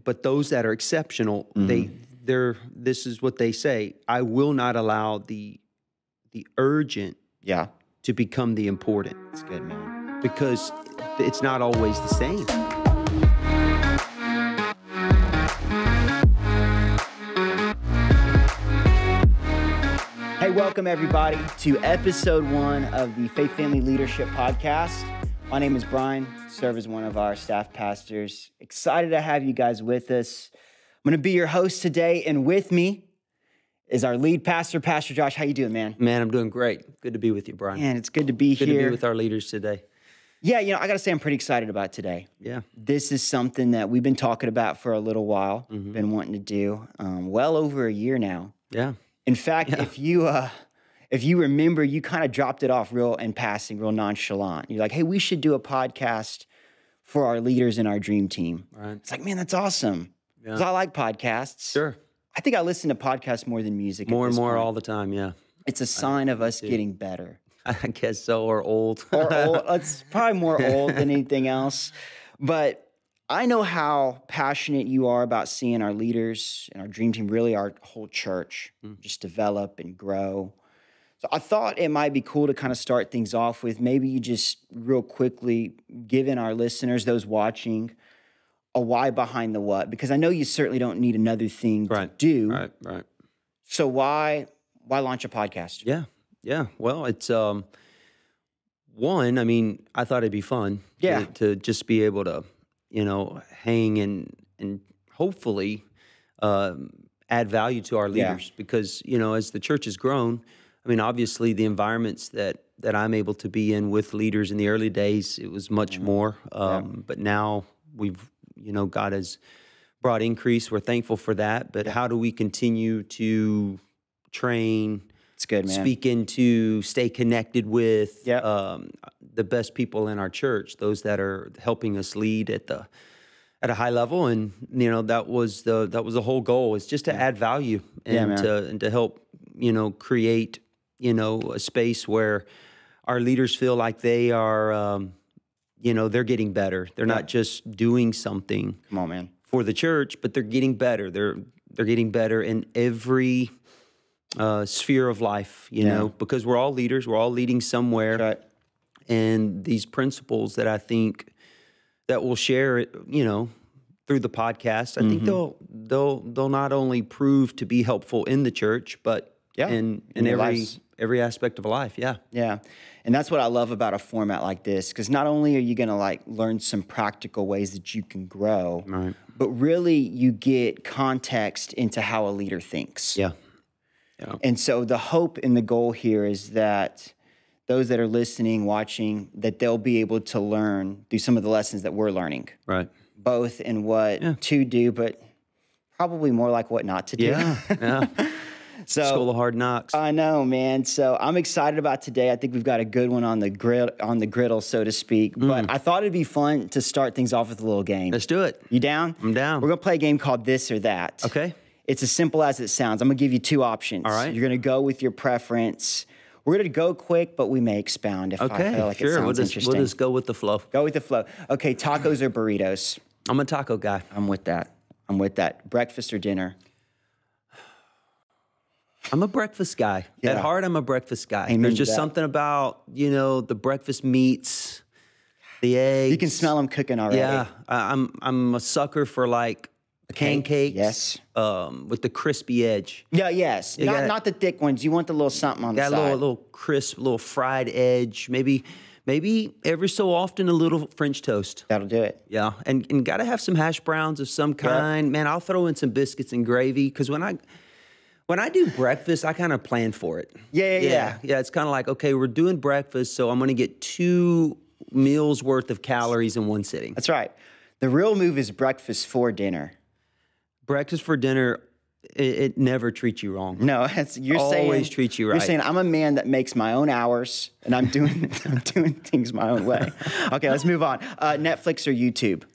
but those that are exceptional, this is what they say: I will not allow the urgent to become the important. That's good, man. Because it's not always the same. Hey, welcome everybody to episode 1 of the Faith Family Leadership Podcast. My name is Brian, serve as one of our staff pastors. Excited to have you guys with us. I'm going to be your host today, and with me is our lead pastor, Pastor Josh. How you doing, man? Man, I'm doing great. Good to be with you, Brian. Man, it's good to be here. Good to be with our leaders today. Yeah, I got to say I'm pretty excited about today. Yeah. This is something that we've been talking about for a little while, been wanting to do well over a year now. Yeah. In fact, if you remember, you kind of dropped it off real in passing, real nonchalant. You're like, hey, we should do a podcast for our leaders in our dream team. Right. It's like, man, that's awesome. Because I like podcasts. Sure. I think I listen to podcasts more than music. More and more all the time, yeah. It's a sign of us getting better. I guess so, or old. Or old. It's probably more old than anything else. But I know how passionate you are about seeing our leaders and our dream team, really our whole church, just develop and grow. So I thought it might be cool to kind of start things off with maybe you just real quickly giving our listeners, those watching, a why behind the what, because I know you certainly don't need another thing to do. Right. So why launch a podcast? Yeah. Well, it's one, I mean, I thought it'd be fun to just be able to, hang and hopefully add value to our leaders because, as the church has grown, I mean, obviously the environments that I'm able to be in with leaders in the early days, it was much more. But now we've, God has brought increase. We're thankful for that. But how do we continue to train, it's good, man. speak into, stay connected with the best people in our church, those that are helping us lead at a high level, and that was the whole goal, is just to add value and to help create a space where our leaders feel like they are they're getting better. They're not just doing something. Come on, man. For the church, but they're getting better. They're getting better in every sphere of life, because we're all leaders. We're all leading somewhere. Right. And these principles that I think that we'll share it, through the podcast, I think they'll not only prove to be helpful in the church, but in every aspect of life. Yeah. Yeah. And that's what I love about a format like this, because not only are you going to learn some practical ways that you can grow, but really you get context into how a leader thinks. Yeah. And so the hope and the goal here is that those that are listening, watching, that they'll be able to learn through some of the lessons that we're learning. Right. Both in what to do, but probably more like what not to do. Yeah. So School of Hard Knocks. I know, man. So I'm excited about today. I think we've got a good one on the griddle, so to speak. But I thought it'd be fun to start things off with a little game. Let's do it. You down? I'm down. We're going to play a game called This or That. Okay. It's as simple as it sounds. I'm going to give you 2 options. All right. You're going to go with your preference. We're going to go quick, but we may expound if I feel like it sounds interesting. We'll just go with the flow. Go with the flow. Okay, tacos or burritos? I'm a taco guy. I'm with that. Breakfast or dinner? I'm a breakfast guy. Yeah. At heart, I'm a breakfast guy. Amen. There's just something about, the breakfast meats, the eggs. You can smell them cooking already. Yeah. I'm a sucker for pancakes. Yes. With the crispy edge. Yeah, yes. Not the thick ones. You want the little something on the side. Got a little crisp, little fried edge. Maybe every so often a little French toast. That'll do it. Yeah. And got to have some hash browns of some kind. Yeah. Man, I'll throw in some biscuits and gravy because when I do breakfast, I kind of plan for it. Yeah. Yeah, it's kind of like, okay, we're doing breakfast, so I'm going to get 2 meals worth of calories in one sitting. That's right. The real move is breakfast for dinner. Breakfast for dinner, it never treats you wrong. No, you're always treats you right. You're saying I'm a man that makes my own hours, and I'm doing things my own way. Okay, let's move on. Netflix or YouTube?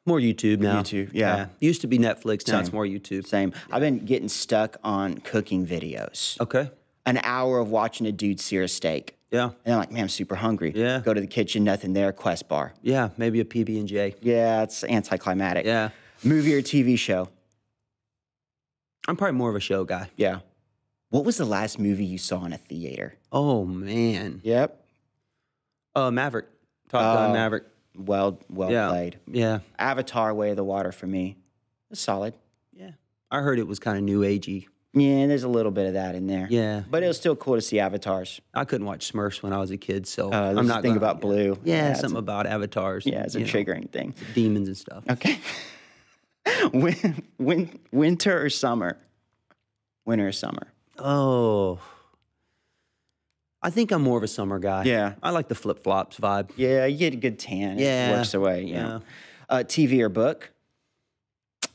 More YouTube now. YouTube, yeah. Used to be Netflix, now it's more YouTube. Same. I've been getting stuck on cooking videos. Okay. An hour of watching a dude sear a steak. Yeah. And I'm like, man, I'm super hungry. Yeah. Go to the kitchen, nothing there, Quest bar. Yeah, maybe a PB&J. Yeah, it's anticlimactic. Yeah. Movie or TV show? I'm probably more of a show guy. Yeah. What was the last movie you saw in a theater? Oh, man. Yep. Maverick. Top Gun Maverick. Well played. Yeah. Avatar, Way of the Water for me. It's solid. Yeah. I heard it was kind of new agey. Yeah, there's a little bit of that in there. Yeah. But it was still cool to see avatars. I couldn't watch Smurfs when I was a kid, so I'm not thinking about Blue. Yeah, something about avatars. Yeah, it's a triggering thing. Demons and stuff. Okay. Winter or summer? Winter or summer? Oh. I think I'm more of a summer guy. Yeah. I like the flip-flops vibe. Yeah, you get a good tan. Yeah. It works away. Yeah. TV or book?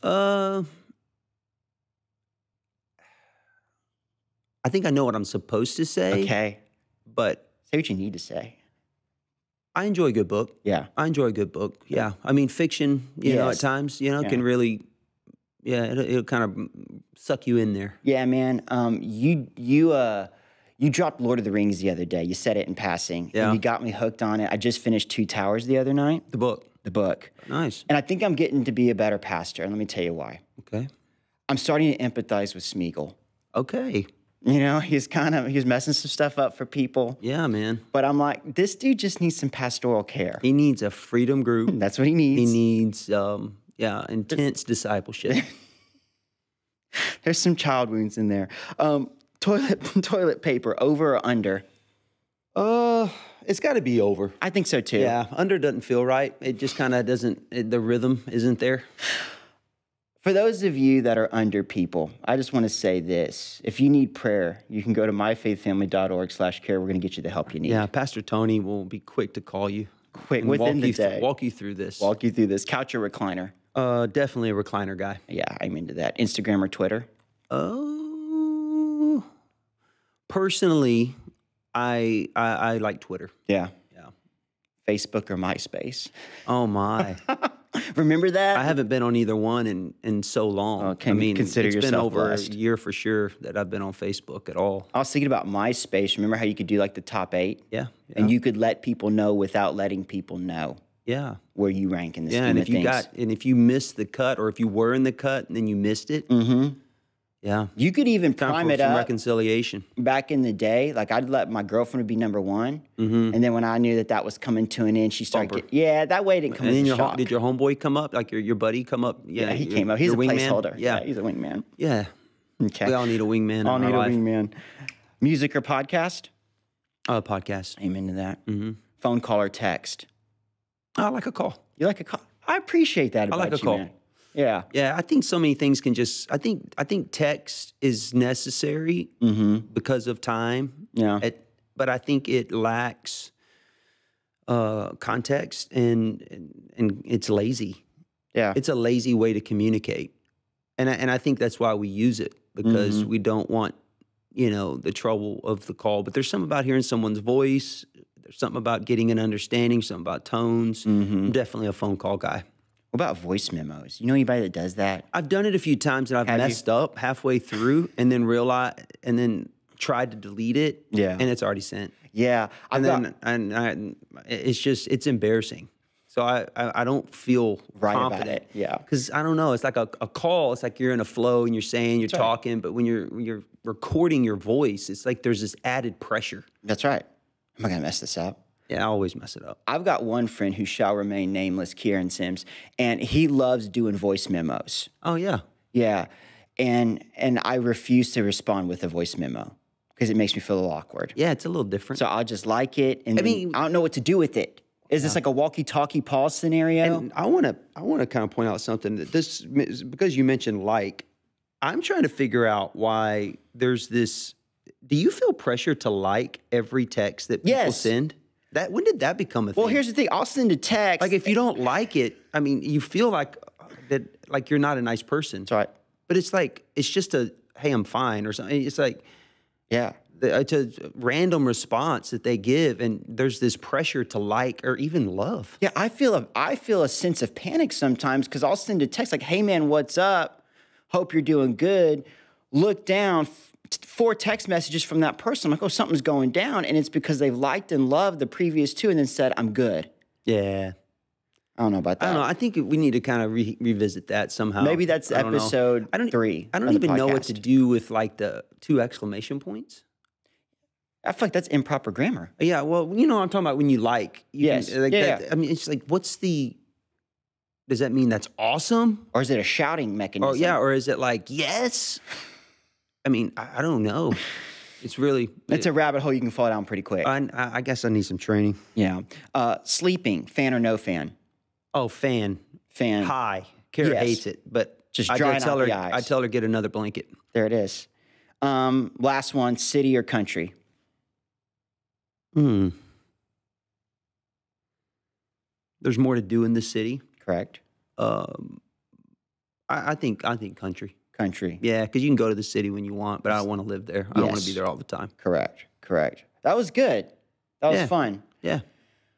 I think I know what I'm supposed to say. Okay. But say what you need to say. I enjoy a good book. Yeah. I enjoy a good book. Yeah. I mean, fiction, you know, at times, can really, it'll kind of suck you in there. Yeah, man. You dropped Lord of the Rings the other day. You said it in passing. Yeah. And you got me hooked on it. I just finished Two Towers the other night. The book. Nice. And I think I'm getting to be a better pastor. And let me tell you why. Okay. I'm starting to empathize with Smeagol. Okay. You know, he's messing some stuff up for people. Yeah, man. But I'm like, this dude just needs some pastoral care. He needs a freedom group. That's what he needs. He needs, intense discipleship. There's some child wounds in there. Toilet paper, over or under? It's got to be over. I think so too. Yeah, under doesn't feel right. It just kind of doesn't. The rhythm isn't there. For those of you that are under people, I just want to say this. If you need prayer, you can go to myfaithfamily.org/care. We're going to get you the help you need. Yeah, Pastor Tony will be quick to call you. Quick, within the day. Walk you through this. Walk you through this. Couch or recliner? Definitely a recliner guy. Yeah, I'm into that. Instagram or Twitter? Personally, I like Twitter. Yeah. Yeah. Facebook or MySpace? Oh, my. Remember that? I haven't been on either one in so long. Okay, consider it's yourself been over blessed. a year for sure that I've been on Facebook at all. I was thinking about MySpace. Remember how you could do like the top 8? Yeah. And you could let people know without letting people know. Yeah. Where you rank in the scheme and of if you things. and if you missed the cut, or if you were in the cut and then you missed it, yeah, you could even time prime for it some up. Reconciliation. Back in the day, like I'd let my girlfriend be number 1, and then when I knew that was coming to an end, she started. That way it didn't come. And then did your homeboy come up? Like your buddy come up? Yeah, he came up. He's a placeholder. Yeah, he's a wingman. Yeah. Okay. We all need a wingman. All need a wingman. Music or podcast? Podcast. Amen to that. Phone call or text? I like a call. You like a call? I appreciate that about I like a you, call. man. Yeah. Yeah, I think so many things can just. I think text is necessary because of time. Yeah. But I think it lacks context and it's lazy. Yeah. It's a lazy way to communicate, and I think that's why we use it, because we don't want the trouble of the call. But there's something about hearing someone's voice. There's something about getting an understanding. Something about tones. I'm definitely a phone call guy. What about voice memos? You know anybody that does that? I've done it a few times, and I've messed up halfway through, and then tried to delete it. Yeah. And it's already sent. Yeah. It's embarrassing. So I don't feel right confident about it. Yeah. Because I don't know. It's like a call. It's like you're in a flow and you're talking, but when you're recording your voice, it's like there's this added pressure. That's right. Am I gonna mess this up? Yeah, I always mess it up. I've got one friend who shall remain nameless, Kieran Sims, and he loves doing voice memos. Oh yeah. Yeah. And I refuse to respond with a voice memo because it makes me feel a little awkward. Yeah, it's a little different. So I'll just like it, and I don't know what to do with it. Is this like a walkie-talkie pause scenario? And I want to kind of point out something that this, because you mentioned I'm trying to figure out why there's this. Do you feel pressure to like every text that people send? When did that become a thing? Well, here's the thing. I'll send a text. Like if you don't like it, I mean, you feel like you're not a nice person. That's right. But it's like, it's just hey, I'm fine or something. It's like, yeah. It's a random response that they give, and there's this pressure to like or even love. Yeah, I feel a sense of panic sometimes because I'll send a text like, "Hey man, what's up? Hope you're doing good." Look down, 4 text messages from that person. I'm like, oh, something's going down. And it's because they've liked and loved the previous 2 and then said, I'm good. Yeah. I don't know about that. I don't know. I think we need to kind of revisit that somehow. Maybe that's episode 3. I don't even know what to do with like the 2 exclamation points. I feel like that's improper grammar. Yeah, well, you know what I'm talking about when you like. Yes. I mean, it's like, does that mean that's awesome? Or is it a shouting mechanism? Oh, yeah, or is it like, yes? I mean, I don't know. It's a rabbit hole you can fall down pretty quick. I guess I need some training. Yeah. Sleeping, fan or no fan? Oh, fan. Fan. Hi. Kara hates it, but just drying out the eyes. I tell her get another blanket. There it is. Last one, city or country? There's more to do in the city. Correct. I think country. Country. Yeah, because you can go to the city when you want, but I don't want to live there. I don't want to be there all the time. Correct. That was good. That was fun. Yeah.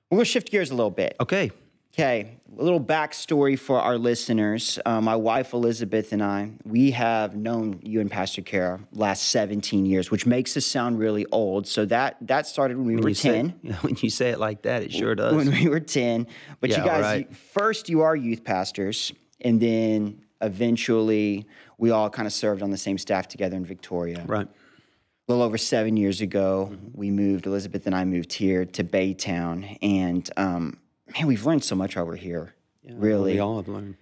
We're going to shift gears a little bit. Okay. A little backstory for our listeners. My wife, Elizabeth, and I, we have known you and Pastor Kara last 17 years, which makes us sound really old. So that started when we were 10. When you say it like that, it sure does. When we were 10. But you guys, first you are youth pastors, and then eventually we all kind of served on the same staff together in Victoria. Right. A little over 7 years ago, Elizabeth and I moved here to Baytown, and man, we've learned so much over here. Yeah, really. We all have learned.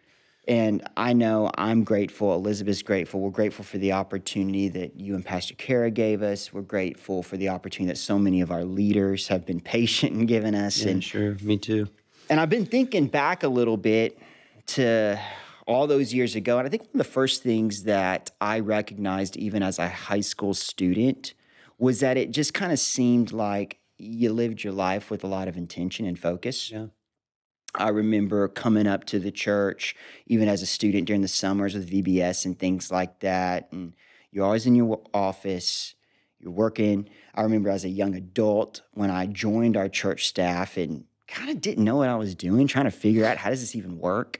And I know I'm grateful. Elizabeth's grateful. We're grateful for the opportunity that you and Pastor Kara gave us. We're grateful for the opportunity that so many of our leaders have been patient and given us. Yeah, sure. Me too. And I've been thinking back a little bit to all those years ago. And I think one of the first things that I recognized even as a high school student was that it just kind of seemed like you lived your life with a lot of intention and focus. Yeah. I remember coming up to the church, even as a student during the summers with VBS and things like that. And you're always in your office, you're working. I remember as a young adult when I joined our church staff and kind of didn't know what I was doing, trying to figure out how does this even work.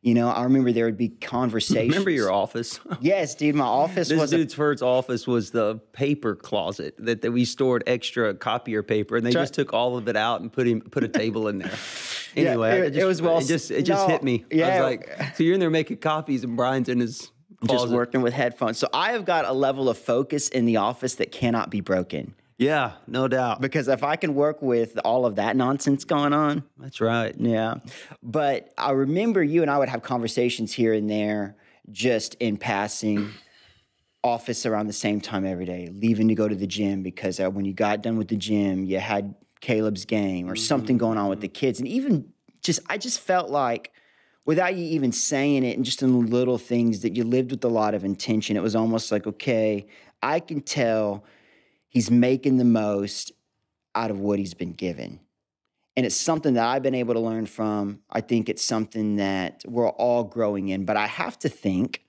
You know, I remember there would be conversations. Remember your office? Yes, dude, my office was... This dude's first office was the paper closet that we stored extra copier paper, and they just took all of it out and put a table in there. Anyway, it was well... It just hit me. Yeah. I was like, so you're in there making copies, and Brian's in his closet. Just working with headphones. So I have got a level of focus in the office that cannot be broken. Yeah, no doubt. Because if I can work with all of that nonsense going on. That's right. Yeah. But I remember you and I would have conversations here and there just in passing, office around the same time every day, leaving to go to the gym because when you got done with the gym, you had Caleb's game or something going on with the kids. And even I just felt like without you even saying it and just in little things that you lived with a lot of intention, it was almost like, okay, I can tell he's making the most out of what he's been given. And it's something that I've been able to learn from. I think it's something that we're all growing in. But I have to think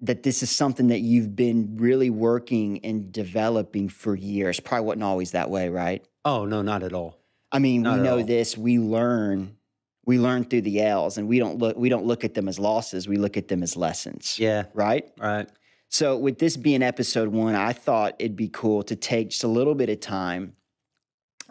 that this is something that you've been really working and developing for years. Probably wasn't always that way, right? Oh, no, not at all. I mean, we know this. We learn through the L's, and we don't look at them as losses. We look at them as lessons. Yeah. Right? Right. So with this being episode 1, I thought it'd be cool to take just a little bit of time,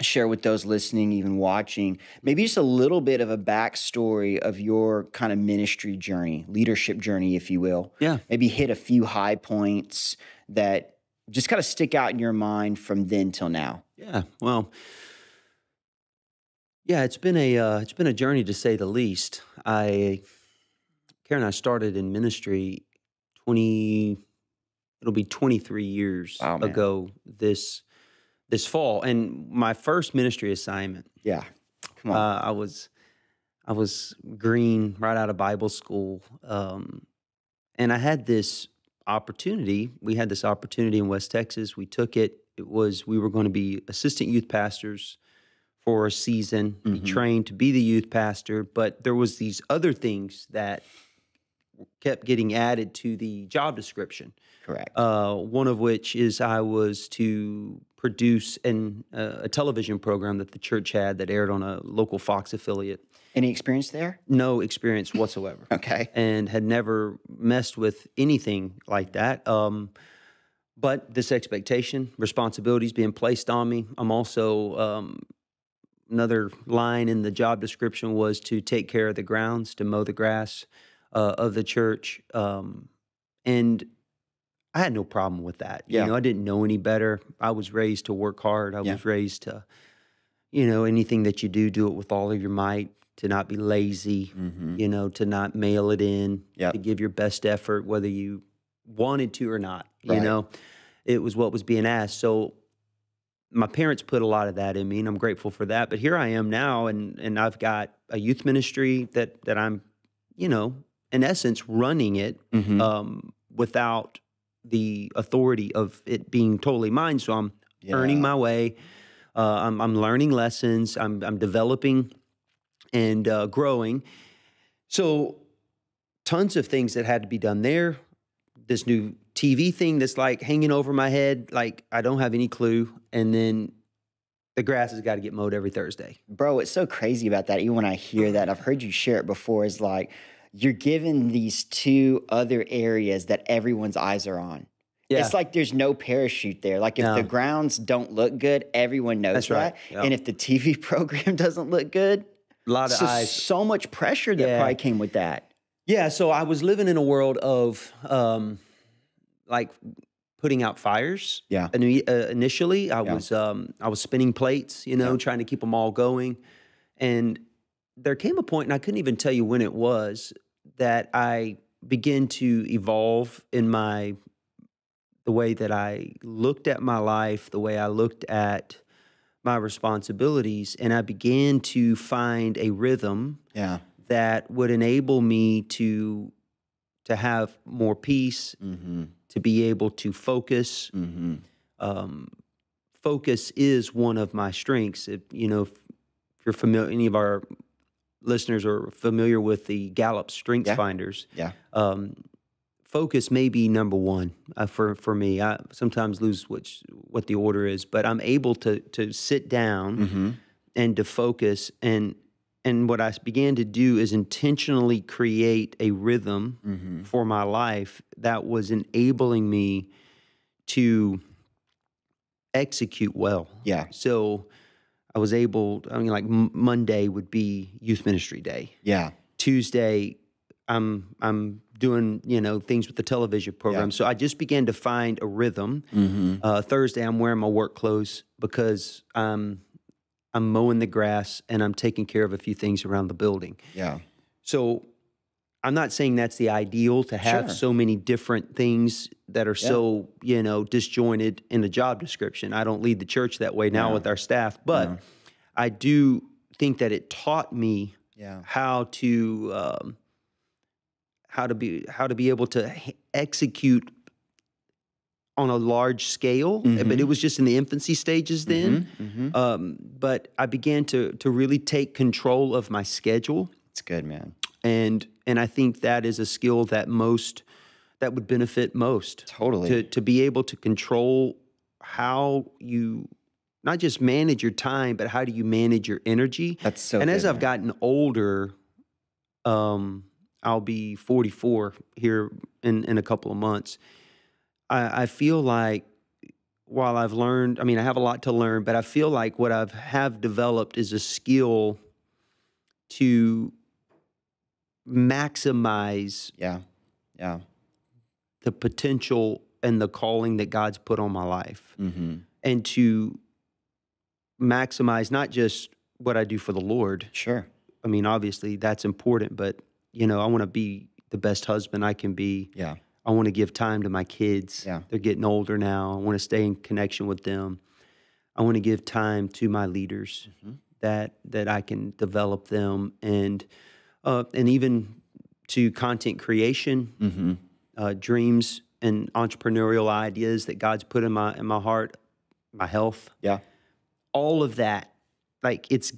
share with those listening, even watching, maybe just a little bit of a backstory of your kind of ministry journey, leadership journey, if you will. Yeah. Maybe hit a few high points that just kind of stick out in your mind from then till now. Yeah. Well, yeah, it's been a journey to say the least. Karen and I started in ministry it'll be 23 years ago this fall. And my first ministry assignment. Yeah. Come on. I was green right out of Bible school. And I had this opportunity. We had this opportunity in West Texas. We took it. We were going to be assistant youth pastors for a season, be trained to be the youth pastor. But there was these other things that kept getting added to the job description. Correct. One of which is I was to produce a television program that the church had that aired on a local Fox affiliate. Any experience there? No experience whatsoever. Okay. And had never messed with anything like that. But this expectation, responsibilities being placed on me. I'm also, another line in the job description was to take care of the grounds, to mow the grass of the church. And I had no problem with that. You Yeah. know, I didn't know any better. I was raised to work hard. I was raised to, you know, anything that you do, do it with all of your might, to not be lazy, you know, to not mail it in, to give your best effort, whether you wanted to or not, you know. It was what was being asked. So my parents put a lot of that in me, and I'm grateful for that. But here I am now, and I've got a youth ministry that I'm, you know, in essence, running it without the authority of it being totally mine. So I'm earning my way. I'm learning lessons. I'm developing and growing. So tons of things that had to be done there. This new TV thing that's like hanging over my head, like I don't have any clue. And then the grass has got to get mowed every Thursday. Bro, it's so crazy about that. Even when I hear that, I've heard you share it before, is like you're given these two other areas that everyone's eyes are on. Yeah. It's like there's no parachute there. Like if the grounds don't look good, everyone knows that. Right. And if the TV program doesn't look good, a lot of eyes. So much pressure that probably came with that. Yeah, so I was living in a world of like putting out fires. Yeah. Initially, I was spinning plates, you know, trying to keep them all going. And there came a point, and I couldn't even tell you when it was, that I began to evolve in the way that I looked at my life, the way I looked at my responsibilities, and I began to find a rhythm that would enable me to have more peace, to be able to focus. Focus is one of my strengths. If you're familiar, any of our listeners are familiar with the Gallup Strengths Finders. Focus may be number one for me. I sometimes lose what the order is, but I'm able to sit down and to focus. And what I began to do is intentionally create a rhythm for my life that was enabling me to execute well. Yeah. So I was able, like Monday would be youth ministry day. Yeah. Tuesday, I'm doing, things with the television program. So I just began to find a rhythm. Thursday, I'm wearing my work clothes because I'm mowing the grass and I'm taking care of a few things around the building. Yeah. So I'm not saying that's the ideal to have so many different things that are so, disjointed in the job description. I don't lead the church that way now with our staff, but I do think that it taught me how to be able to execute on a large scale, but it was just in the infancy stages then. But I began to really take control of my schedule. It's good, man. And I think that is a skill that would benefit most. Totally. To be able to control how you not just manage your time, but how do you manage your energy? That's so And good, as I've gotten older, I'll be 44 here in a couple of months. I feel like while I've learned, I have a lot to learn, but I feel like what have developed is a skill to maximize the potential and the calling that God's put on my life. And to maximize not just what I do for the Lord. Sure. Obviously that's important, but I want to be the best husband I can be. Yeah. I want to give time to my kids. Yeah. They're getting older now. I want to stay in connection with them. I want to give time to my leaders that I can develop them, and even to content creation, dreams and entrepreneurial ideas that God's put in my heart, my health. Yeah. All of that, like it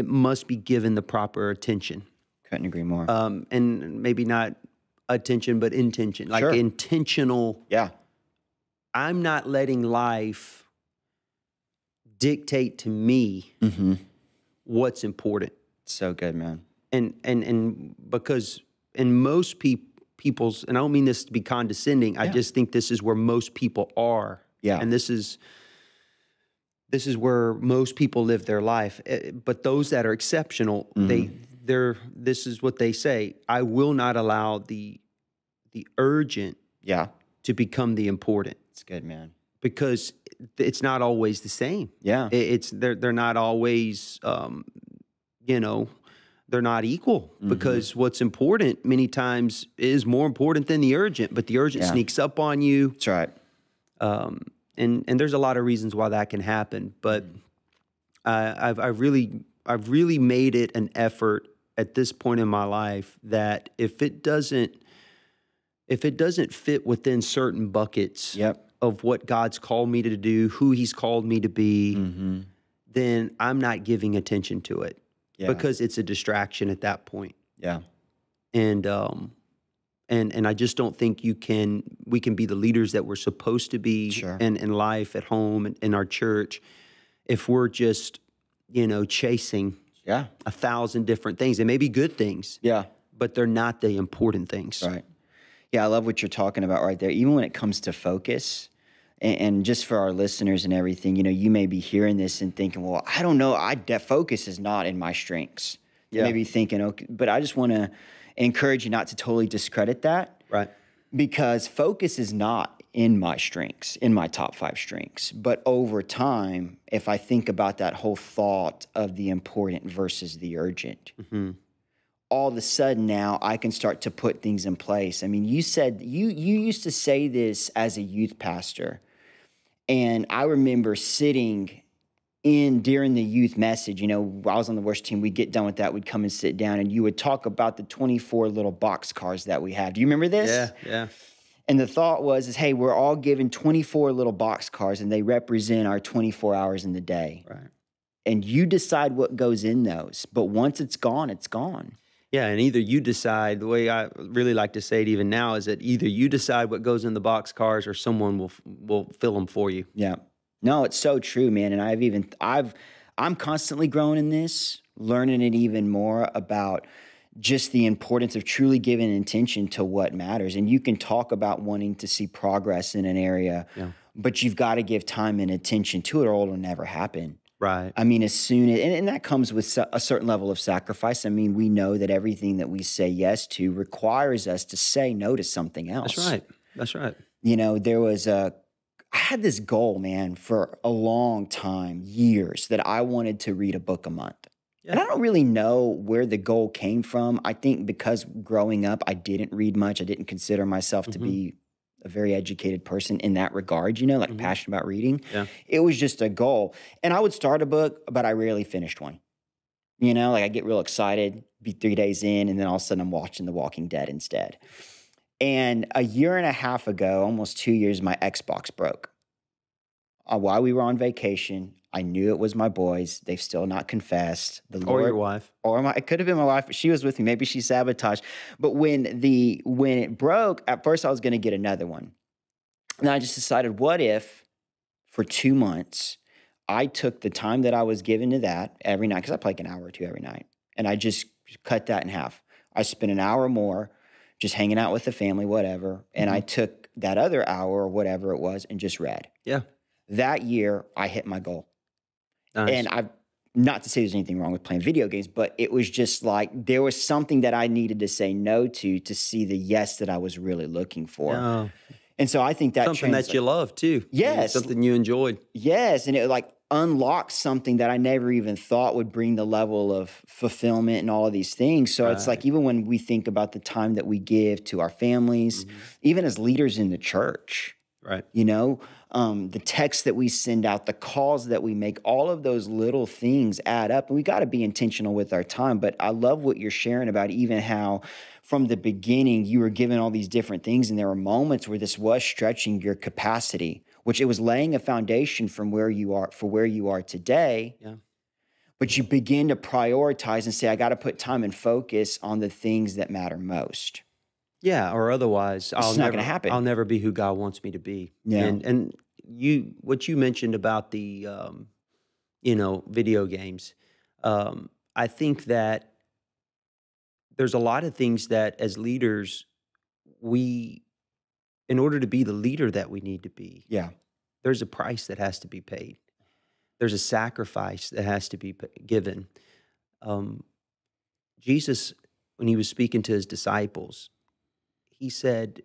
must be given the proper attention. Couldn't agree more. And maybe not attention, but intention, like intentional. Yeah. I'm not letting life dictate to me what's important. So good, man. And because in most people's, and I don't mean this to be condescending. I just think this is where most people are. Yeah. And this is where most people live their life. But those that are exceptional, this is what they say: I will not allow the urgent to become the important. It's good, man. Because it's not always the same. Yeah. They're not always they're not equal, because what's important many times is more important than the urgent, but the urgent sneaks up on you. That's right. And there's a lot of reasons why that can happen, but I've really made it an effort at this point in my life that if it doesn't fit within certain buckets of what God's called me to do, who He's called me to be, then I'm not giving attention to it. Because it's a distraction at that point. Yeah. And I just don't think we can be the leaders that we're supposed to be in life, at home, and in our church, if we're just, chasing 1,000 different things. They may be good things. Yeah. But they're not the important things. Right. Yeah, I love what you're talking about right there. Even when it comes to focus, and just for our listeners and everything, you may be hearing this and thinking, well, I don't know, that focus is not in my strengths. You may be thinking, okay, but I just want to encourage you not to totally discredit that. Right. Because focus is not in my strengths, in my top 5 strengths. But over time, if I think about that whole thought of the important versus the urgent, all of a sudden now I can start to put things in place. I mean, you said you used to say this as a youth pastor. And I remember sitting during the youth message, I was on the worship team. We'd get done with that. We'd come and sit down, and you would talk about the 24 little box cars that we have. Do you remember this? Yeah. And the thought was, hey, we're all given 24 little box cars, and they represent our 24 hours in the day. Right. And you decide what goes in those. But once it's gone, it's gone. Yeah, and either you decide, the way I really like to say it even now is that either you decide what goes in the box cars or someone will fill them for you. Yeah. No, it's so true, man. And I'm constantly growing in this, learning it even more about just the importance of truly giving attention to what matters. And you can talk about wanting to see progress in an area, but you've got to give time and attention to it or it'll never happen. Right. I mean, as soon as, and that comes with a certain level of sacrifice. I mean, we know that everything that we say yes to requires us to say no to something else. That's right. I had this goal, man, for a long time, years, that I wanted to read a book a month. Yeah. And I don't really know where the goal came from. I think because growing up, I didn't read much. I didn't consider myself to be a very educated person in that regard, passionate about reading. Yeah. It was just a goal. And I would start a book, but I rarely finished one. I get real excited, be 3 days in, and then all of a sudden I'm watching The Walking Dead instead. And a year and a half ago, almost 2 years, my Xbox broke. While we were on vacation, I knew it was my boys. They've still not confessed. Or your wife. It could have been my wife, but she was with me. Maybe she sabotaged. But when it broke, at first I was going to get another one. And I just decided, what if for 2 months, I took the time that I was given to that every night, because I play like an hour or two every night, and I just cut that in half. I spent an hour more just hanging out with the family, whatever, and I took that other hour or whatever it was and just read. Yeah. That year, I hit my goal. Nice. And not to say there's anything wrong with playing video games, but it was just like there was something that I needed to say no to see the yes that I was really looking for. Oh. And so I think that something that you love too. Yes. Something you enjoyed. Yes. And it unlocked something that I never even thought would bring the level of fulfillment and all of these things. So it's like, even when we think about the time that we give to our families, even as leaders in the church, right? The texts that we send out, the calls that we make, all of those little things add up, and we got to be intentional with our time. But I love what you're sharing about even how from the beginning you were given all these different things, and there were moments where this was stretching your capacity, which it was laying a foundation from where you are today. Yeah. But you begin to prioritize and say, I got to put time and focus on the things that matter most. Yeah, or otherwise, it's not going to happen. I'll never be who God wants me to be. Yeah. And what you mentioned about the, video games, I think that there's a lot of things that as leaders we, in order to be the leader that we need to be, Yeah. there's a price that has to be paid. There's a sacrifice that has to be given. Um, Jesus, when he was speaking to his disciples, he said,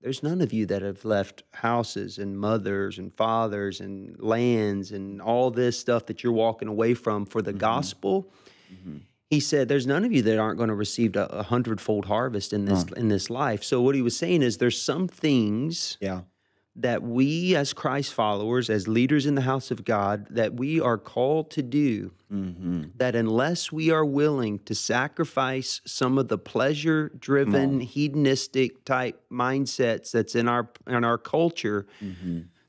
there's none of you that have left houses and mothers and fathers and lands and all this stuff that you're walking away from for the gospel. He said, there's none of you that aren't going to receive a hundredfold harvest in this life. So what he was saying is there's some things that we as Christ followers, as leaders in the house of God, that we are called to do, that unless we are willing to sacrifice some of the pleasure-driven, hedonistic type mindsets that's in our culture,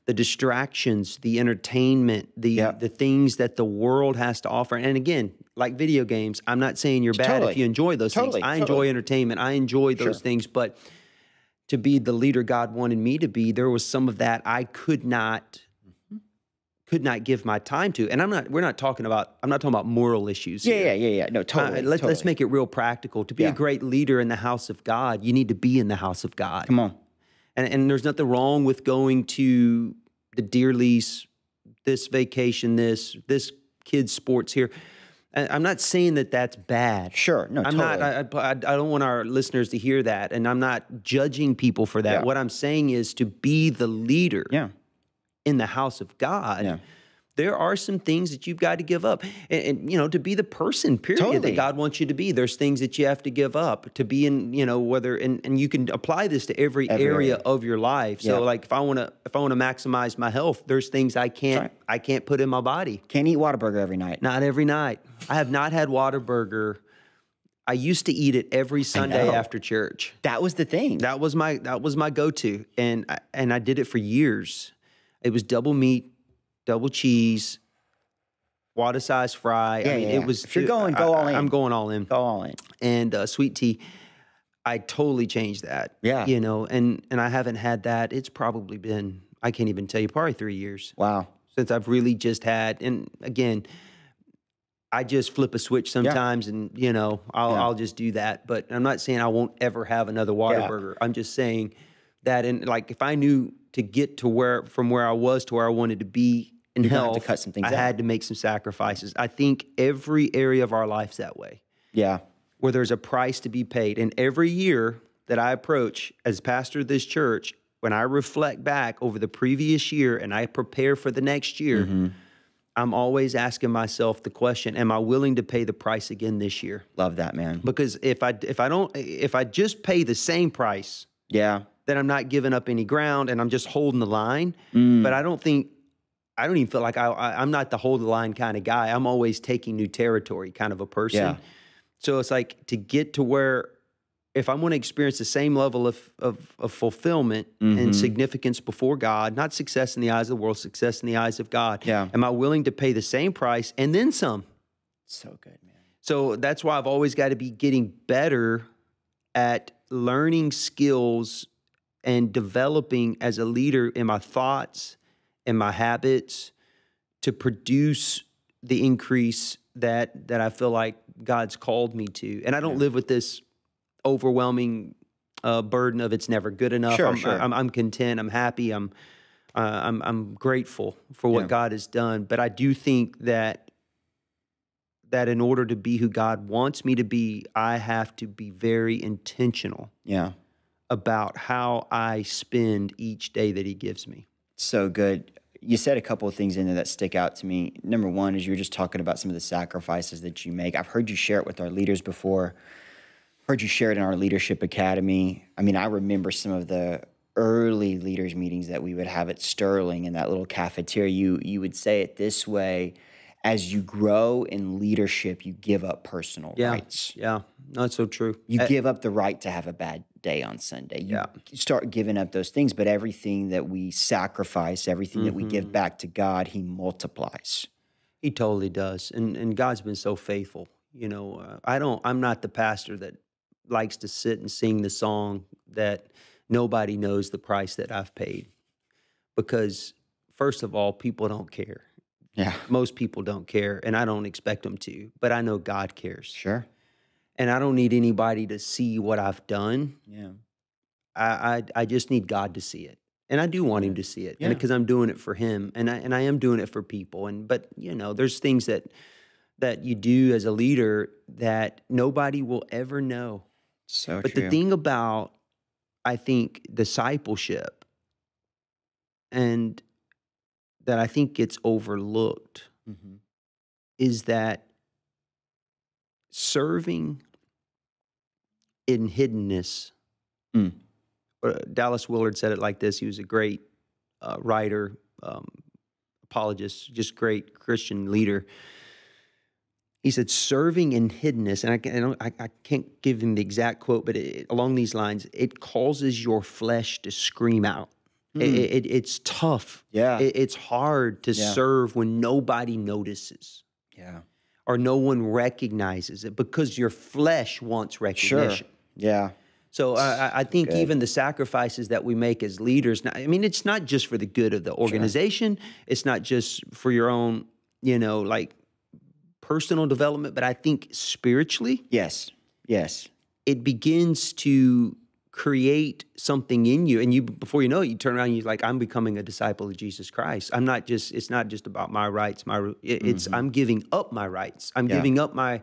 the distractions, the entertainment, the things that the world has to offer. And again, like video games, I'm not saying you're bad if you enjoy those things. I enjoy entertainment. I enjoy those things, but to be the leader God wanted me to be, there was some of that I could not give my time to. And I'm not talking about moral issues here. Yeah. No, totally. Let's make it real practical. To be a great leader in the house of God, you need to be in the house of God. Come on. And there's nothing wrong with going to the deer lease, this vacation, this kid's sports here. I'm not saying that that's bad. Sure, no, I'm totally. not. I don't want our listeners to hear that, and I'm not judging people for that. Yeah. What I'm saying is to be the leader in the house of God. There are some things that you've got to give up, and to be the person, period, that God wants you to be. There's things that you have to give up to be in, whether and you can apply this to every area of your life. So, like if I want to maximize my health, there's things I can't put in my body. Can't eat Whataburger every night. Not every night. I have not had Whataburger. I used to eat it every Sunday after church. That was the thing. That was my go-to, and I did it for years. It was double meat, double cheese, water-sized fry. It was. If you're going, go all in. I'm going all in. Go all in. And sweet tea, I totally changed that. Yeah. And I haven't had that. It's probably been, I can't even tell you, probably 3 years. Wow. Since I've really just had, and again, I just flip a switch sometimes, and I'll just do that. But I'm not saying I won't ever have another Whataburger. I'm just saying that, if I knew to get to from where I was to where I wanted to be in health, to cut some things I had to make some sacrifices. I think every area of our life's that way. Yeah. Where there's a price to be paid. And every year that I approach as pastor of this church, when I reflect back over the previous year and I prepare for the next year, I'm always asking myself the question, am I willing to pay the price again this year? Love that, man. Because if I just pay the same price, then I'm not giving up any ground and I'm just holding the line. But I don't even feel like I'm not the hold the line kind of guy. I'm always taking new territory kind of a person. Yeah. So it's like to get to where, if I want to experience the same level of fulfillment and significance before God, not success in the eyes of the world, success in the eyes of God, am I willing to pay the same price and then some? So good, man. So that's why I've always got to be getting better at learning skills and developing as a leader in my thoughts and my habits to produce the increase that I feel like God's called me to. And I don't live with this overwhelming burden of it's never good enough. I'm content. I'm happy. I'm grateful for what God has done. But I do think that in order to be who God wants me to be, I have to be very intentional about how I spend each day that he gives me. So good. You said a couple of things in there that stick out to me. Number one is you were just talking about some of the sacrifices that you make. I've heard you share it with our leaders before. Heard you share it in our leadership academy. I mean, I remember some of the early leaders meetings that we would have at Sterling in that little cafeteria. You would say it this way: as you grow in leadership, you give up personal rights. Yeah, that's so true. You give up the right to have a bad day on Sunday. You start giving up those things, but everything that we sacrifice, everything that we give back to God, he multiplies. He totally does. And God's been so faithful. I'm not the pastor that likes to sit and sing the song that nobody knows the price that I've paid. Because first of all, people don't care. Yeah. Most people don't care, and I don't expect them to, but I know God cares. Sure. And I don't need anybody to see what I've done. Yeah. I just need God to see it. And I do want him to see it. And because I'm doing it for him, and I am doing it for people. But there's things that you do as a leader that nobody will ever know. So but true. the thing about, I think, discipleship, and that I think gets overlooked, is that serving in hiddenness. Dallas Willard said it like this. He was a great writer, apologist, just great Christian leader. He said, serving in hiddenness, and I can't give him the exact quote, but along these lines, it causes your flesh to scream out. It's tough. Yeah. It's hard to serve when nobody notices. Yeah. Or no one recognizes it because your flesh wants recognition. Sure. Yeah. So I think even the sacrifices that we make as leaders, I mean, it's not just for the good of the organization. Sure. It's not just for your own, like personal development, but I think spiritually. Yes. It begins to create something in you. And you, before you know it, you turn around and you're like, I'm becoming a disciple of Jesus Christ. It's not just about my rights. I'm giving up my rights. I'm giving up and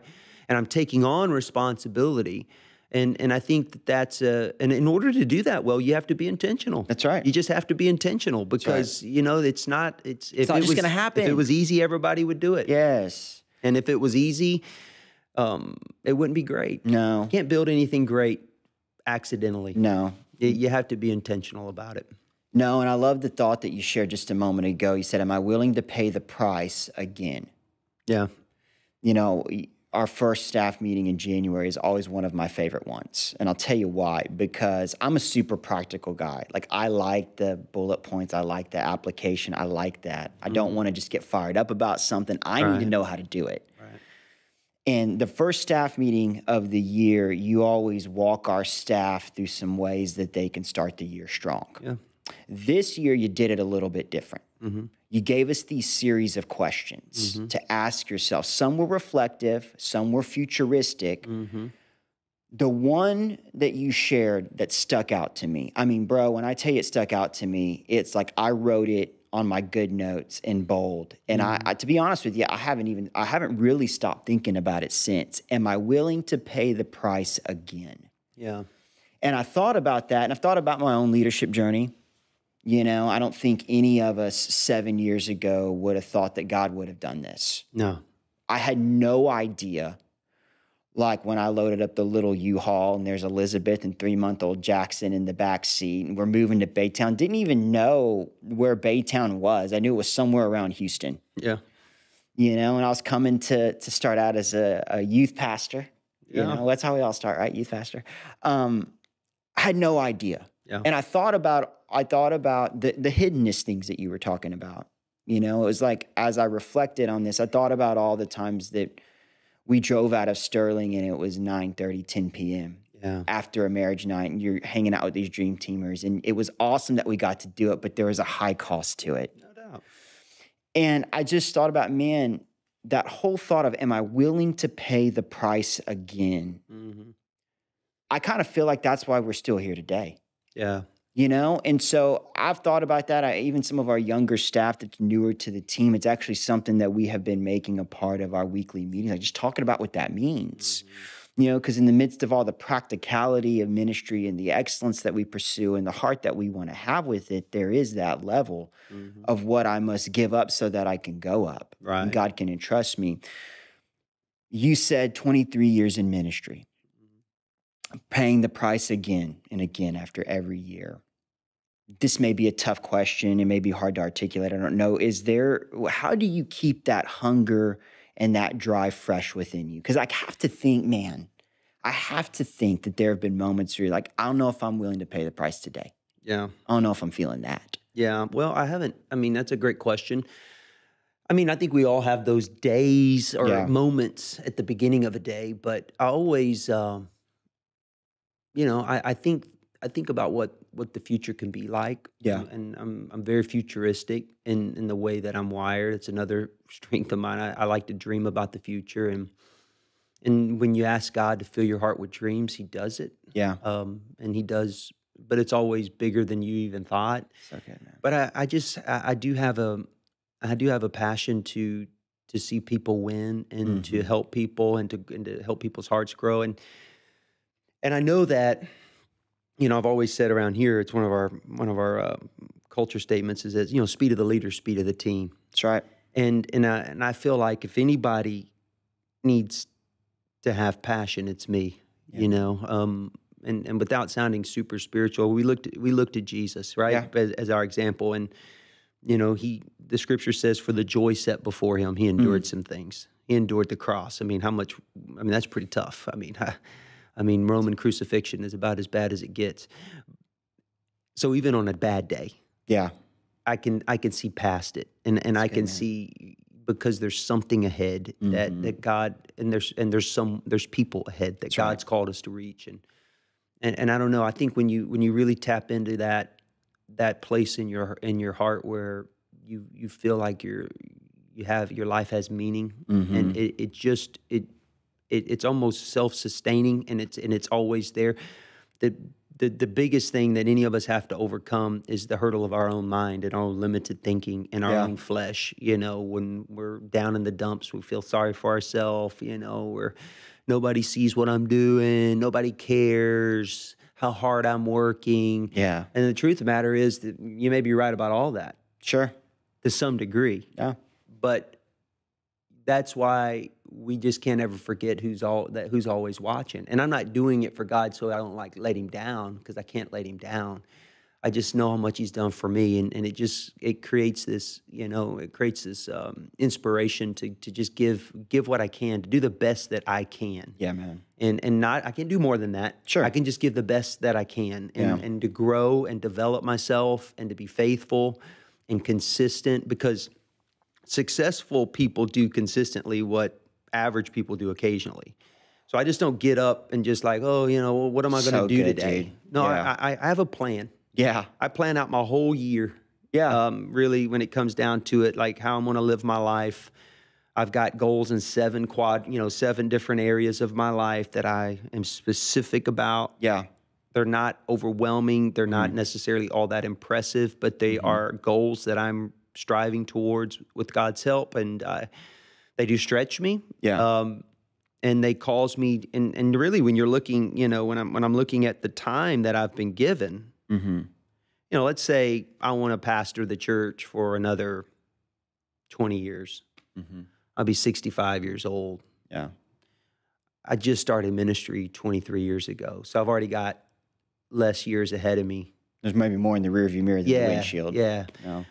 I'm taking on responsibility. And I think that's and in order to do that well, you have to be intentional. That's right. You just have to be intentional because, it's not just going to happen. If it was easy, everybody would do it. Yes. And if it was easy, it wouldn't be great. No. You can't build anything great accidentally. No. You have to be intentional about it. No, and I love the thought that you shared just a moment ago. You said, am I willing to pay the price again? Yeah. Our first staff meeting in January is always one of my favorite ones. And I'll tell you why. Because I'm a super practical guy. Like, I like the bullet points. I like the application. I like that. I don't want to just get fired up about something. I need to know how to do it. Right. And the first staff meeting of the year, you always walk our staff through some ways that they can start the year strong. Yeah. This year, you did it a little bit different. You gave us these series of questions to ask yourself. Some were reflective, some were futuristic. The one that you shared that stuck out to me, I mean, bro, when I tell you it stuck out to me, it's like I wrote it on my good notes in bold. And I to be honest with you, I haven't really stopped thinking about it since. Am I willing to pay the price again? Yeah. And I thought about that, and I've thought about my own leadership journey. I don't think any of us 7 years ago would have thought that God would have done this. No. I had no idea. Like when I loaded up the little U-Haul and there's Elizabeth and 3-month-old Jackson in the back seat and we're moving to Baytown. Didn't even know where Baytown was. I knew it was somewhere around Houston. Yeah. And I was coming to start out as a youth pastor. That's how we all start, right? Youth pastor. I had no idea. Yeah. And I thought about the hiddenness things that you were talking about. It was like, as I reflected on this, I thought about all the times that we drove out of Sterling and it was 9:30, 10 p.m. After a marriage night, and you're hanging out with these dream teamers. And it was awesome that we got to do it, but there was a high cost to it. No doubt. And I just thought about, man, that whole thought of, am I willing to pay the price again? I kind of feel like that's why we're still here today. Yeah. And so I've thought about that. Even some of our younger staff that's newer to the team, it's actually something that we have been making a part of our weekly meetings, like just talking about what that means. Because in the midst of all the practicality of ministry and the excellence that we pursue and the heart that we want to have with it, there is that level of what I must give up so that I can go up. Right. And God can entrust me. You said 23 years in ministry. Paying the price again and again after every year. This may be a tough question. It may be hard to articulate. I don't know. How do you keep that hunger and that drive fresh within you? Because I have to think that there have been moments where you're like, I don't know if I'm willing to pay the price today. Yeah. I don't know if I'm feeling that. Yeah. Well, I haven't. I mean, that's a great question. I mean, I think we all have those days or moments at the beginning of a day, but I always, I think about what the future can be like. Yeah. And I'm very futuristic in the way that I'm wired. It's another strength of mine. I like to dream about the future. And when you ask God to fill your heart with dreams, he does it. Yeah. And he does but it's always bigger than you even thought. So good, man. But I do have a passion to see people win and to help people and to help people's hearts grow. And I know that, I've always said around here, it's one of our culture statements is that, speed of the leader, speed of the team. That's right. And I feel like if anybody needs to have passion, it's me. And without sounding super spiritual, we looked at Jesus, right, as our example, and the scripture says, for the joy set before him, he endured some things. He endured the cross. That's pretty tough. Roman crucifixion is about as bad as it gets. So even on a bad day, I can see past it, and I can see, because there's something ahead that God, and there's people ahead that God's called us to reach, and I don't know. I think when you really tap into that place in your heart where you feel like your life has meaning, and it's almost self-sustaining, and it's always there. The biggest thing that any of us have to overcome is the hurdle of our own mind and our own limited thinking and our own flesh. When we're down in the dumps, we feel sorry for ourselves. Where nobody sees what I'm doing, nobody cares how hard I'm working. Yeah. And the truth of the matter is that you may be right about all that. Sure. To some degree. Yeah. But that's why we just can't ever forget who's always watching. And I'm not doing it for God so I don't let him down, because I can't let him down. I just know how much he's done for me, and it creates this, inspiration to just give what I can, to do the best that I can. Yeah, man. And I can do more than that. Sure. I can just give the best that I can, and to grow and develop myself and to be faithful and consistent, because successful people do consistently what average people do occasionally. So I just don't get up and just what am I going to do today? Dude. No, I have a plan. Yeah. I plan out my whole year. Yeah. Really, when it comes down to it, like how I'm going to live my life. I've got goals in 7 different areas of my life that I am specific about. Yeah. They're not overwhelming. They're not necessarily all that impressive, but they are goals that I'm striving towards with God's help, and they do stretch me. Yeah. And they cause me, and really, when you're looking, when I'm looking at the time that I've been given, let's say I want to pastor the church for another 20 years. I'll be 65 years old. Yeah. I just started ministry 23 years ago, so I've already got less years ahead of me. There's maybe more in the rearview mirror than the windshield. Yeah. No.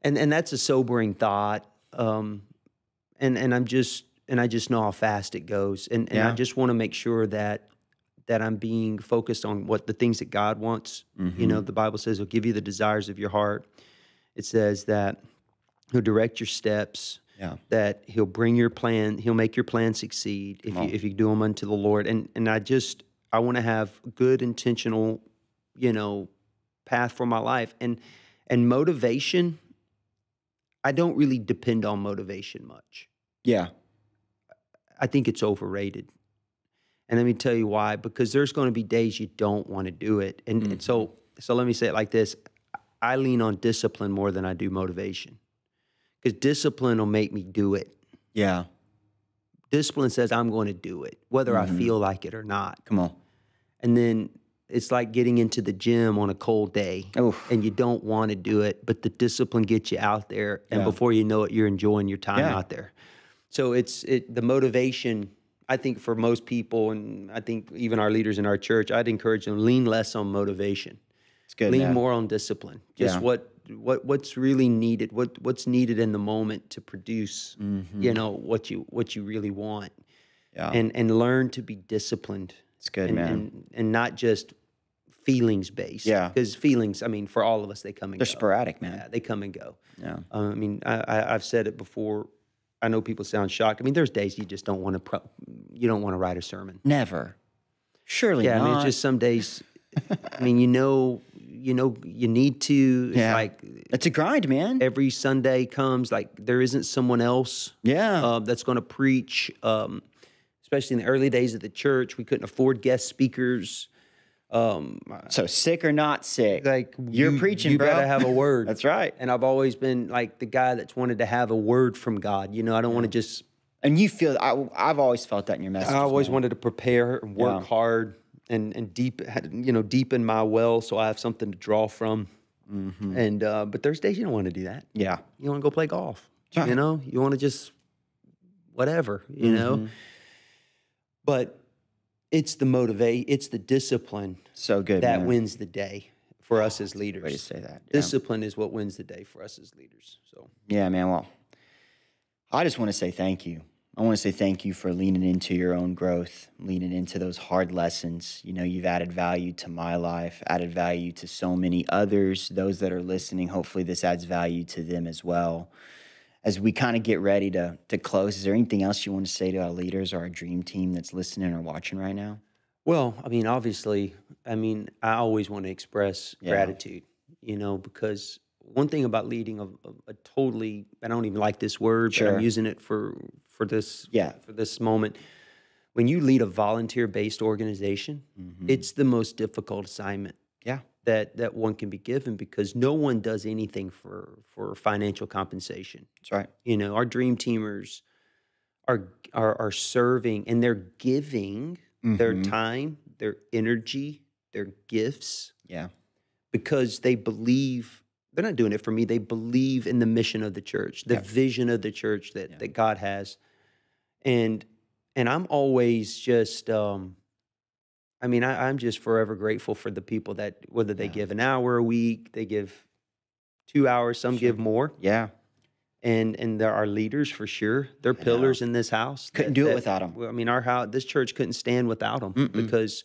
And that's a sobering thought. And I just know how fast it goes. And I just want to make sure that I'm being focused on what the things that God wants. The Bible says he'll give you the desires of your heart. It says that he'll direct your steps. Yeah. That he'll bring your plan, he'll make your plan succeed if you do them unto the Lord. And I want to have good, intentional, path for my life. And motivation, I don't really depend on motivation much. Yeah. I think it's overrated. And let me tell you why. Because there's going to be days you don't want to do it. And so let me say it like this. I lean on discipline more than I do motivation. Because discipline will make me do it. Yeah. Discipline says I'm going to do it, whether I feel like it or not. Come on. And then it's like getting into the gym on a cold day. Oof. And you don't want to do it, but the discipline gets you out there. And before you know it, you're enjoying your time out there. So the motivation, I think for most people, and I think even our leaders in our church, I'd encourage them, lean less on motivation. It's good. Lean more on discipline. Just what's really needed, what's needed in the moment to produce, what you really want. Yeah. And learn to be disciplined. It's good, man. And not just feelings based. Yeah. Because feelings, for all of us, they come and go. They're sporadic, man. Yeah, they come and go. Yeah. I've said it before. I know people sound shocked. There's days you just don't want to write a sermon. Never. Surely not. It's just some days. You need to. Yeah. It's a grind, man. Every Sunday comes, there isn't someone else. Yeah. That's going to preach. Especially in the early days of the church, we couldn't afford guest speakers. So sick or not sick, like you're preaching, you bro. gotta have a word. That's right. And I've always been like the guy that's wanted to have a word from God. You know, I don't want to just. And you feel, I've always felt that in your message. I always wanted to prepare and work hard and deepen my well so I have something to draw from. And but there's days you don't want to do that. Yeah. You want to go play golf. You know, you want to just whatever, you know. But it's the discipline. So good, that man. wins the day for us as leaders. Way to say that. Yeah. Discipline is what wins the day for us as leaders. So yeah, man. Well, I just want to say thank you. I want to say thank you for leaning into your own growth, leaning into those hard lessons. You know, you've added value to my life, added value to so many others, those that are listening. Hopefully this adds value to them as well. As we kind of get ready to close, is there anything else you want to say to our leaders or our dream team that's listening or watching right now? Well, I mean, obviously, I always want to express gratitude, you know, because one thing about leading a totally, I don't even like this word, but I'm using it for this moment. When you lead a volunteer-based organization, it's the most difficult assignment that one can be given, because no one does anything for financial compensation. That's right. You know, our dream teamers are serving, and they're giving their time, their energy, their gifts. Yeah. Because they believe, they're not doing it for me, they believe in the mission of the church, the vision of the church that God has. And I'm always just, I'm just forever grateful for the people that, whether they give an hour a week, they give 2 hours, some give more. Yeah. And there are leaders for sure. They're pillars in this house. Couldn't do it without them. I mean, our house, this church couldn't stand without them, because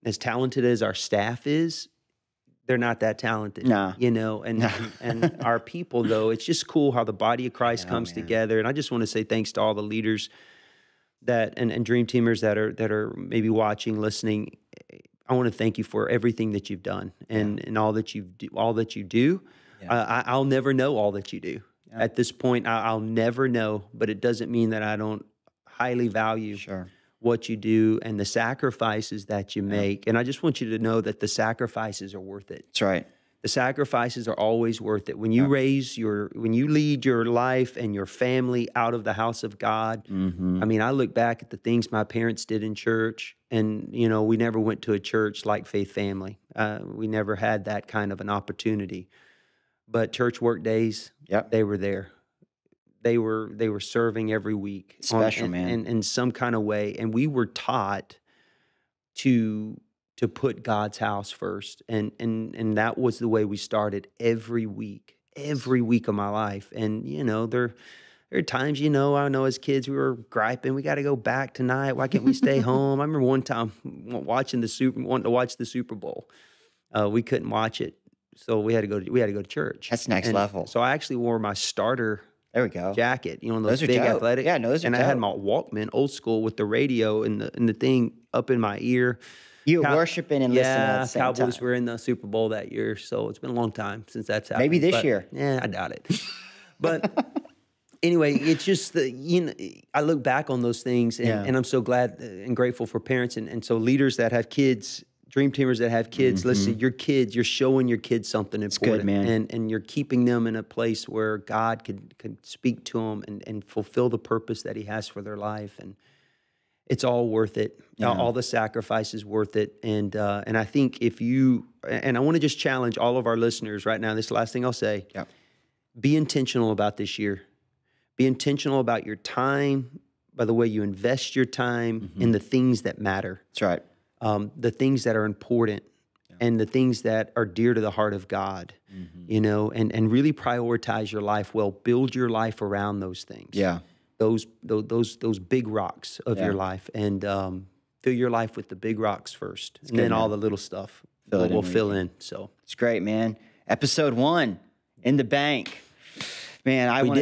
as talented as our staff is, they're not that talented. Nah. You know, and our people, though, it's just cool how the body of Christ comes together. And I just want to say thanks to all the leaders and dream teamers that are maybe watching, listening. I want to thank you for everything that you've done and all that you do. I'll never know all that you do. At this point, I'll never know, but it doesn't mean that I don't highly value what you do and the sacrifices that you make. And I just want you to know that the sacrifices are worth it. That's right. The sacrifices are always worth it. When you when you lead your life and your family out of the house of God, I mean, I look back at the things my parents did in church, and, you know, we never went to a church like Faith Family. We never had that kind of an opportunity. But church work days, they were there. They were serving every week. Special, man. In some kind of way. And we were taught to put God's house first. And that was the way we started every week of my life. And, you know, there are times, you know, I know as kids we were griping, we got to go back tonight. Why can't we stay home? I remember one time wanting to watch the Super Bowl. We couldn't watch it. So we had to go to church. That's next level. So I actually wore my starter jacket, you know, those big dope. athletic. Yeah, no, those are and dope. I had my Walkman, old school, with the radio and the thing up in my ear. You were worshiping and listening at the same Cowboys time. were in the Super Bowl that year, so it's been a long time since that's happened. Maybe this year. Yeah, I doubt it. But anyway, it's just I look back on those things, and I'm so glad and grateful for parents and so leaders that have kids, dream teamers that have kids. Listen, your kids, you're showing your kids something important, good, man. And you're keeping them in a place where God could speak to them and fulfill the purpose that He has for their life. And it's all worth it. All the sacrifice is worth it. And I think and I want to just challenge all of our listeners right now. This is the last thing I'll say. Yeah. Be intentional about this year. Be intentional about your time, by the way you invest your time in the things that matter. That's right. The things that are important and the things that are dear to the heart of God, you know, and really prioritize your life well. Build your life around those things. Yeah. Those big rocks of your life, and fill your life with the big rocks first, and then all the little stuff will fill in. So it's great, man. Episode 1 in the bank. Man, we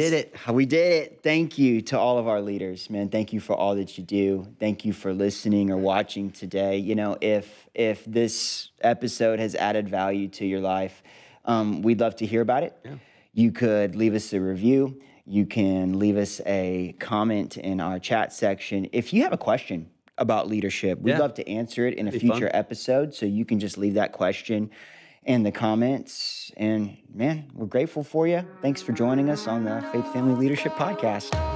did it. Thank you to all of our leaders, man. Thank you for all that you do. Thank you for listening or watching today. You know, if this episode has added value to your life, we'd love to hear about it. Yeah. You could leave us a review. You can leave us a comment in our chat section. If you have a question, about leadership. We'd love to answer it in a future episode. So you can just leave that question in the comments. And man, we're grateful for you. Thanks for joining us on the Faith Family Leadership Podcast.